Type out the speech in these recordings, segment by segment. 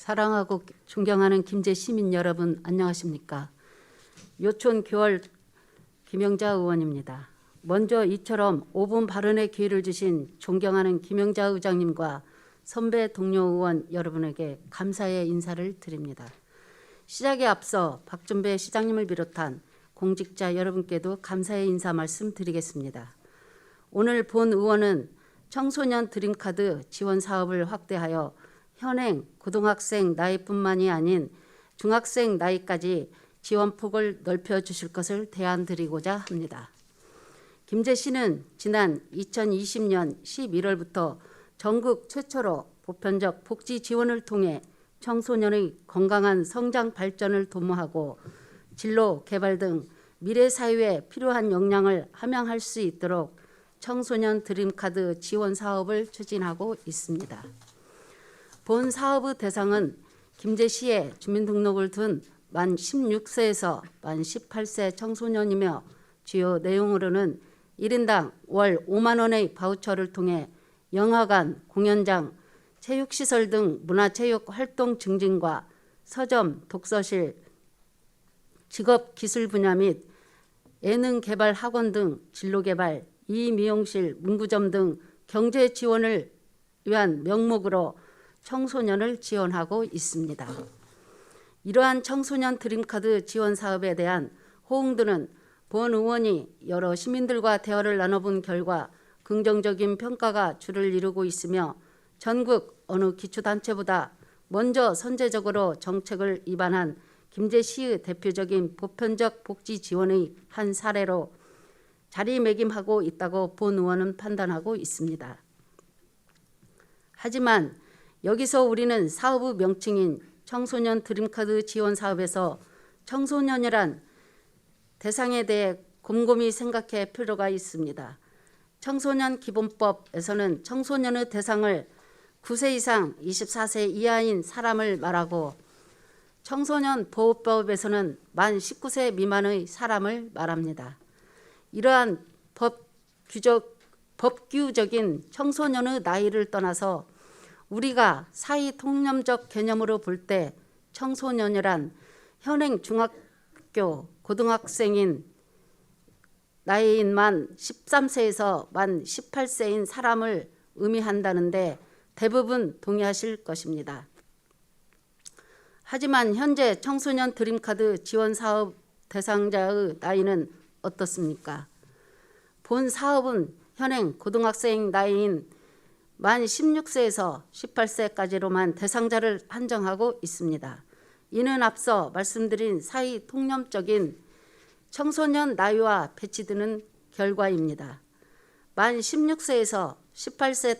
사랑하고 존경하는 김제 시민 여러분, 안녕하십니까? 요촌 교월 김영자 의원입니다. 먼저 이처럼 5분 발언의 기회를 주신 존경하는 김영자 의장님과 선배 동료 의원 여러분에게 감사의 인사를 드립니다. 시작에 앞서 박준배 시장님을 비롯한 공직자 여러분께도 감사의 인사 말씀드리겠습니다. 오늘 본 의원은 청소년 드림카드 지원 사업을 확대하여 현행 고등학생 나이뿐만이 아닌 중학생 나이까지 지원폭을 넓혀주실 것을 대안드리고자 합니다. 김제시는 지난 2020년 11월부터 전국 최초로 보편적 복지 지원을 통해 청소년의 건강한 성장 발전을 도모하고 진로 개발 등 미래 사회에 필요한 역량을 함양할 수 있도록 청소년 드림카드 지원 사업을 추진하고 있습니다. 본 사업의 대상은 김제시에 주민등록을 둔 만 16세에서 만 18세 청소년이며 주요 내용으로는 1인당 월 5만 원의 바우처를 통해 영화관, 공연장, 체육시설 등 문화체육 활동 증진과 서점, 독서실, 직업기술 분야 및 예능개발 학원 등 진로개발, 이미용실, 문구점 등 경제 지원을 위한 명목으로 청소년을 지원하고 있습니다. 이러한 청소년 드림카드 지원 사업에 대한 호응도는 본 의원이 여러 시민들과 대화를 나눠본 결과 긍정적인 평가가 주를 이루고 있으며 전국 어느 기초단체보다 먼저 선제적으로 정책을 입안한 김제시의 대표적인 보편적 복지 지원의 한 사례로 자리매김하고 있다고 본 의원은 판단하고 있습니다. 하지만 여기서 우리는 사업의 명칭인 청소년 드림카드 지원 사업에서 청소년이란 대상에 대해 곰곰이 생각할 필요가 있습니다. 청소년 기본법에서는 청소년의 대상을 9세 이상 24세 이하인 사람을 말하고 청소년 보호법에서는 만 19세 미만의 사람을 말합니다. 이러한 법규적인 청소년의 나이를 떠나서 우리가 사회 통념적 개념으로 볼 때 청소년이란 현행 중학교, 고등학생인 나이인 만 13세에서 만 18세인 사람을 의미한다는데 대부분 동의하실 것입니다. 하지만 현재 청소년 드림카드 지원 사업 대상자의 나이는 어떻습니까? 본 사업은 현행 고등학생 나이인 만 16세에서 18세까지로만 대상자를 한정하고 있습니다. 이는 앞서 말씀드린 사회 통념적인 청소년 나이와 배치되는 결과입니다. 만 16세에서 18세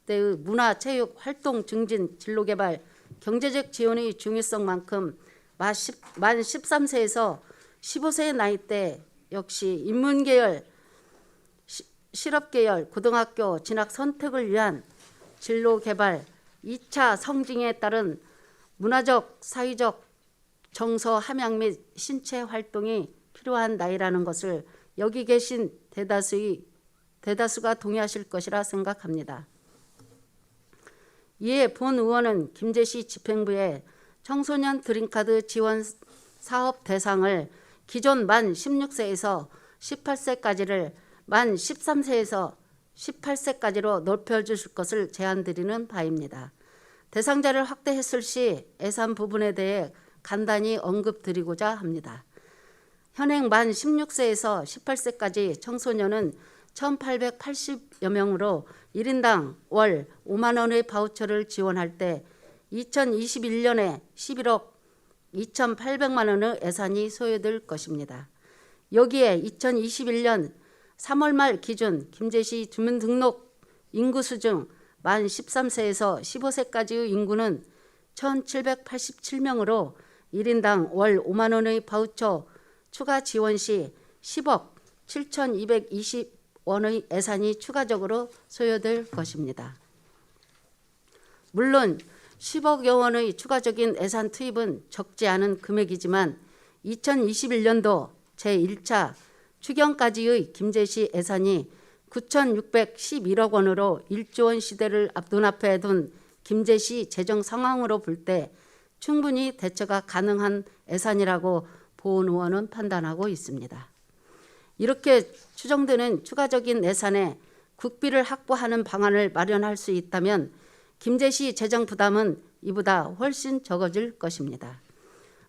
때의 문화체육 활동 증진, 진로개발, 경제적 지원의 중요성만큼 만 13세에서 15세 나이 때 역시 인문계열, 실업계열, 고등학교 진학 선택을 위한 진로개발, 2차 성징에 따른 문화적, 사회적 정서 함양 및 신체 활동이 필요한 나이라는 것을 여기 계신 대다수가 동의하실 것이라 생각합니다. 이에 본 의원은 김제시 집행부에 청소년 드림카드 지원 사업 대상을 기존 만 16세에서 18세까지를 만 13세에서 18세까지로 넓혀주실 것을 제안드리는 바입니다. 대상자를 확대했을 시 예산 부분에 대해 간단히 언급드리고자 합니다. 현행 만 16세에서 18세까지 청소년은 1,880여 명으로 1인당 월 5만 원의 바우처를 지원할 때 2021년에 11억 2,800만 원의 예산이 소요될 것입니다. 여기에 2021년 3월 말 기준 김제시 주민등록 인구수 중 만 13세에서 15세까지의 인구는 1,787명으로 1인당 월 5만 원의 바우처 추가 지원 시 10억 7,220원의 예산이 추가적으로 소요될 것입니다. 물론 10억여 원의 추가적인 예산 투입은 적지 않은 금액이지만 2021년도 제1차 추경까지의 김제시 예산이 9,611억 원으로 1조 원 시대를 눈앞에 둔 김제시 재정 상황으로 볼 때 충분히 대처가 가능한 예산이라고 보은 의원은 판단하고 있습니다. 이렇게 추정되는 추가적인 예산에 국비를 확보하는 방안을 마련할 수 있다면 김제시 재정 부담은 이보다 훨씬 적어질 것입니다.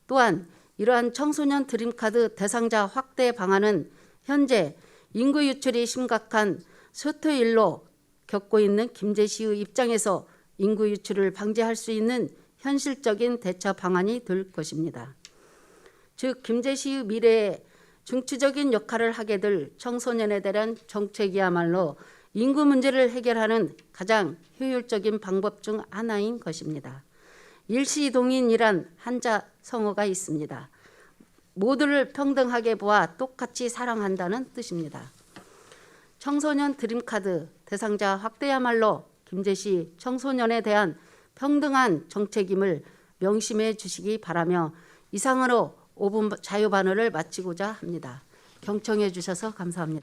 또한 이러한 청소년 드림카드 대상자 확대 방안은 현재 인구 유출이 심각한 쇠퇴일로 겪고 있는 김제시의 입장에서 인구 유출을 방지할 수 있는 현실적인 대처 방안이 될 것입니다. 즉 김제시의 미래에 중추적인 역할을 하게 될 청소년에 대한 정책이야말로 인구 문제를 해결하는 가장 효율적인 방법 중 하나인 것입니다. 일시동인이란 한자 성어가 있습니다. 모두를 평등하게 보아 똑같이 사랑한다는 뜻입니다. 청소년 드림카드 대상자 확대야말로 김제시 청소년에 대한 평등한 정책임을 명심해 주시기 바라며 이상으로 5분 자유반어를 마치고자 합니다. 경청해 주셔서 감사합니다.